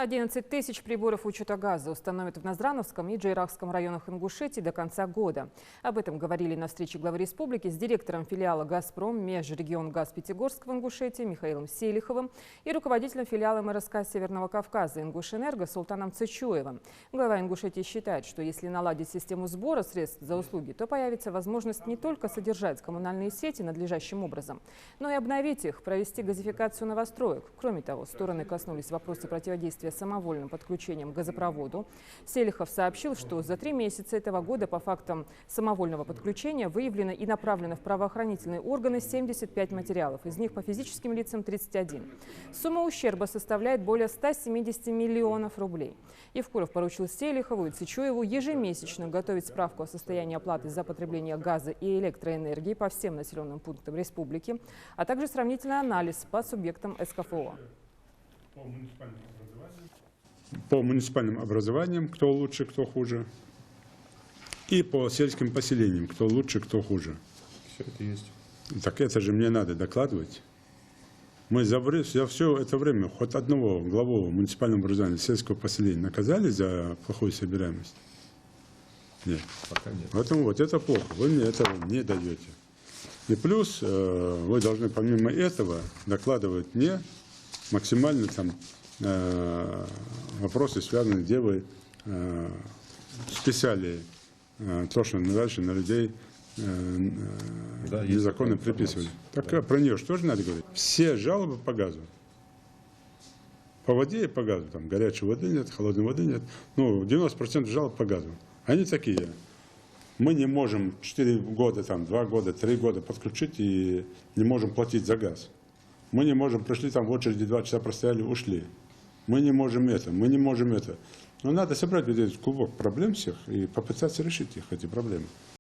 11 тысяч приборов учета газа установят в Назрановском и Джейрахском районах Ингушетии до конца года. Об этом говорили на встрече главы республики с директором филиала «Газпром» Межрегионгаз Пятигорск в Ингушетии Михаилом Селиховым и руководителем филиала МРСК Северного Кавказа «Ингушэнерго» Султаном Цычуевым. Глава Ингушетии считает, что если наладить систему сбора средств за услуги, то появится возможность не только содержать коммунальные сети надлежащим образом, но и обновить их, провести газификацию новостроек. Кроме того, стороны коснулись вопроса противодействия самовольным подключением к газопроводу. Селихов сообщил, что за 3 месяца этого года по фактам самовольного подключения выявлено и направлено в правоохранительные органы 75 материалов, из них по физическим лицам 31. Сумма ущерба составляет более 170 миллионов рублей. Евкуров поручил Селихову и Цычуеву ежемесячно готовить справку о состоянии оплаты за потребление газа и электроэнергии по всем населенным пунктам республики, а также сравнительный анализ по субъектам СКФО. По муниципальным образованиям, кто лучше, кто хуже. И по сельским поселениям, кто лучше, кто хуже. Все это есть. Так это же мне надо докладывать. Мы за все это время хоть одного главу муниципального образования сельского поселения наказали за плохую собираемость? Нет. Пока нет. Поэтому вот это плохо. Вы мне этого не даете. И плюс вы должны помимо этого докладывать мне максимально там вопросы, связанные, где вы списали то, что дальше на людей Да, незаконно приписывали. Так да. Про нее же тоже надо говорить. Все жалобы по газу. По воде и по газу. Там горячей воды нет, холодной воды нет. Ну, 90% жалоб по газу. Они такие. Мы не можем 4 года, там, 2 года, 3 года подключить и не можем платить за газ. Мы не можем, пришли там в очереди, 2 часа простояли, ушли. Мы не можем это, мы не можем это. Но надо собрать вот этот клубок проблем всех и попытаться решить их, эти проблемы.